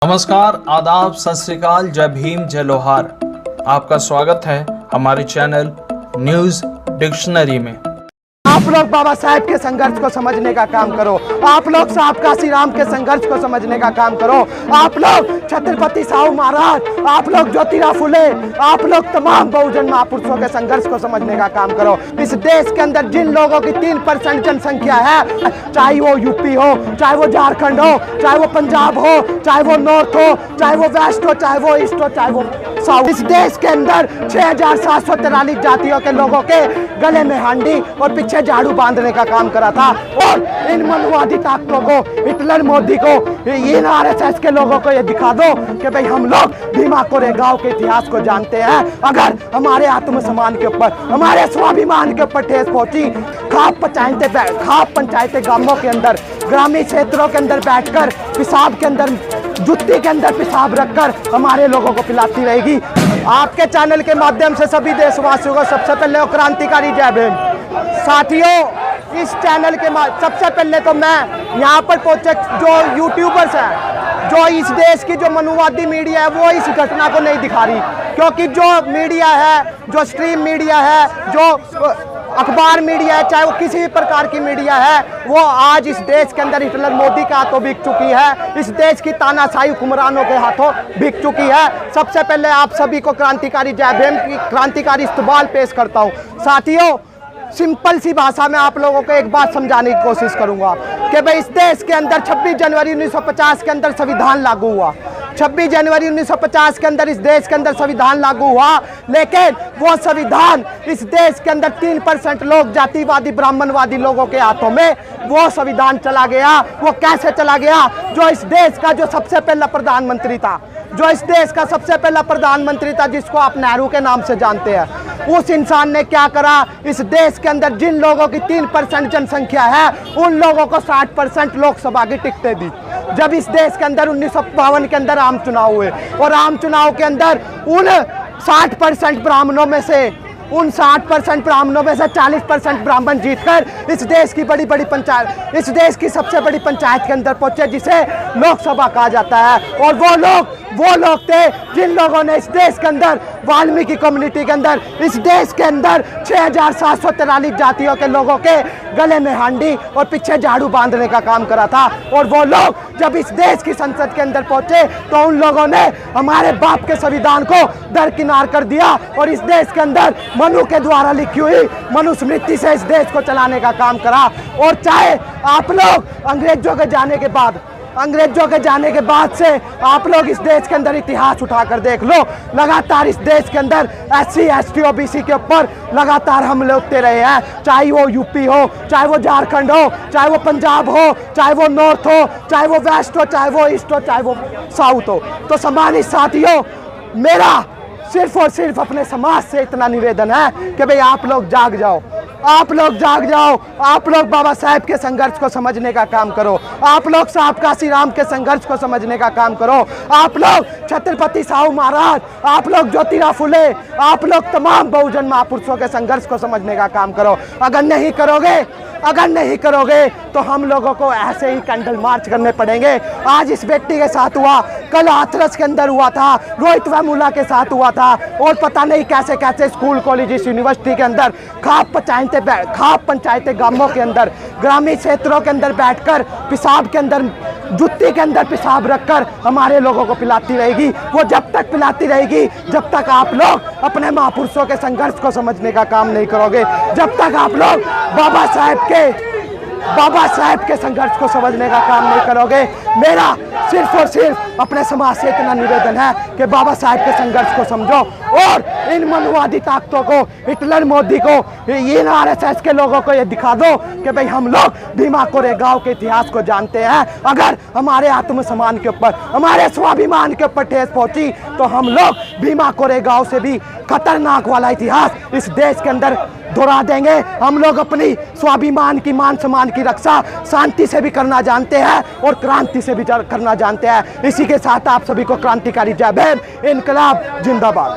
नमस्कार, आदाब, सत श्री अकाल, जय भीम, जय लोहार। आपका स्वागत है हमारे चैनल न्यूज डिक्शनरी में। आप लोग बाबा साहेब के संघर्ष को समझने का काम करो। आप लोग साहब काशी राम के संघर्ष को समझने का काम करो। आप लोग छत्रपति साहू महाराज, आप लोग ज्योतिराव फुले, आप लोग तमाम बहुजन महापुरुषों के संघर्ष को समझने का काम करो। इस देश के अंदर जिन लोगों की 3% जनसंख्या है, चाहे वो यूपी हो, चाहे वो झारखंड हो, चाहे वो पंजाब हो, चाहे वो नॉर्थ हो, चाहे वो वेस्ट हो, चाहे वो ईस्ट हो, चाहे वो साउथ, इस देश के अंदर 6743 जातियों के लोगों के गले में हांडी और पीछे झाड़ू बांधने का काम करा था। और इन मनवादी ताकतों को, हिटलर, मोदी को, इन आरएसएस के लोगों को ये दिखा दो कि भाई हम लोग भीमा कोरेगांव के इतिहास को जानते हैं। अगर हमारे आत्मसम्मान के ऊपर, हमारे स्वाभिमान के ऊपर ठेस पहुंची, खाप पंचायतें गांवों के अंदर, ग्रामीण क्षेत्रों के अंदर बैठकर पेशाब के अंदर, जुत्ती के अंदर पेशाब रखकर हमारे लोगों को पिलाती रहेगी। आपके चैनल के माध्यम से सभी देशवासियों को सबसे पहले क्रांतिकारी जय भीम। साथियों, इस चैनल के सबसे पहले तो मैं यहाँ पर पहुंचे जो यूट्यूबर्स हैं, जो इस देश की जो मनुवादी मीडिया है वो इस घटना को नहीं दिखा रही, क्योंकि जो मीडिया है, जो स्ट्रीम मीडिया है, जो अखबार मीडिया है, चाहे वो किसी भी प्रकार की मीडिया है, वो आज इस देश के अंदर हिटलर, मोदी के हाथों बिक चुकी है। इस देश की तानाशाही हुक्मरानों के हाथों बिक चुकी है। सबसे पहले आप सभी को क्रांतिकारी जय भीम की क्रांतिकारी इस्तकबाल पेश करता हूँ। साथियों, सिंपल सी भाषा में आप लोगों को एक बात समझाने की कोशिश करूंगा कि भाई इस देश के अंदर 26 जनवरी 1950 के अंदर संविधान लागू हुआ। 26 जनवरी 1950 के अंदर इस देश के अंदर संविधान लागू हुआ, लेकिन वो संविधान इस देश के अंदर 3% लोग, जातिवादी ब्राह्मणवादी लोगों के हाथों में वो संविधान चला गया। वो कैसे चला गया? जो इस देश का जो सबसे पहला प्रधानमंत्री था, जो इस देश का सबसे पहला प्रधानमंत्री था, जिसको आप नेहरू के नाम से जानते हैं, उस इंसान ने क्या करा? इस देश के अंदर जिन लोगों की 3% जनसंख्या है, उन लोगों को 60% लोकसभा की टिकटें दी। जब इस देश के अंदर 1952 के अंदर आम चुनाव हुए और आम चुनाव के अंदर उन 60% ब्राह्मणों में से, उन 60% ब्राह्मणों में से 40% ब्राह्मण जीतकर इस देश की बड़ी बड़ी पंचायत, इस देश की सबसे बड़ी पंचायत के अंदर पहुंचे, जिसे लोकसभा कहा जाता है। और वो लोग थे जिन लोगों ने इस देश के अंदर, वाल्मीकि कम्युनिटी के अंदर, इस देश के अंदर 6743 जातियों के लोगों के गले में हांडी और पीछे झाड़ू बांधने का काम करा था। और वो लोग जब इस देश की संसद के अंदर पहुंचे तो उन लोगों ने हमारे बाप के संविधान को दरकिनार कर दिया और इस देश के अंदर मनु के द्वारा लिखी हुई मनुस्मृति से इस देश को चलाने का काम करा। और चाहे आप लोग अंग्रेजों के जाने के बाद से आप लोग इस देश के अंदर इतिहास उठाकर देख लो, लगातार इस देश के अंदर SC, ST, OBC के ऊपर लगातार हमले होते रहे हैं। चाहे वो यूपी हो, चाहे वो झारखंड हो, चाहे वो पंजाब हो, चाहे वो नॉर्थ हो, चाहे वो वेस्ट हो, चाहे वो ईस्ट हो, चाहे वो साउथ हो। तो सम्मानित साथियों, मेरा सिर्फ और सिर्फ अपने समाज से इतना निवेदन है कि भाई आप लोग जाग जाओ, आप लोग जाग जाओ। आप लोग बाबा साहेब के संघर्ष को समझने का काम करो। आप लोग साहब काशी राम के संघर्ष को समझने का काम करो। आप लोग छत्रपति साहू महाराज, आप लोग ज्योतिराव फुले, आप लोग तमाम बहुजन महापुरुषों के संघर्ष को समझने का काम करो। अगर नहीं करोगे तो हम लोगों को ऐसे ही कैंडल मार्च करने पड़ेंगे। आज इस व्यक्ति के साथ हुआ, कल हाथरस के अंदर हुआ था, रोहित वेमुला के साथ हुआ था, और पता नहीं कैसे कैसे स्कूल, कॉलेज, यूनिवर्सिटी के अंदर खाप पंचायतें गांवों के अंदर, ग्रामीण क्षेत्रों के अंदर बैठकर पेशाब के अंदर, जुत्ती के अंदर पेशाब रखकर हमारे लोगों को पिलाती रहेगी। वो जब तक पिलाती रहेगी जब तक आप लोग अपने महापुरुषों के संघर्ष को समझने का काम नहीं करोगे, जब तक आप लोग बाबा साहेब के संघर्ष को समझने का काम नहीं करोगे। मेरा सिर्फ और सिर्फ अपने समाज से इतना निवेदन है कि बाबा साहेब के संघर्ष को समझो और इन मनवादी ताकतों को, हिटलर, मोदी को, इन आरएसएस के लोगों को ये दिखा दो कि भाई हम लोग भीमा कोरेगांव के इतिहास को जानते हैं। अगर हमारे आत्मसम्मान के ऊपर, हमारे स्वाभिमान के ऊपर ठेस पहुंची तो हम लोग भीमा कोरेगांव से भी खतरनाक वाला इतिहास इस देश के अंदर दोहरा देंगे। हम लोग अपनी स्वाभिमान की, मान सम्मान की रक्षा शांति से भी करना जानते हैं और क्रांति से भी करना जानते हैं। इसी के साथ आप सभी को क्रांतिकारी जय भीम, इनकलाब जिंदाबाद।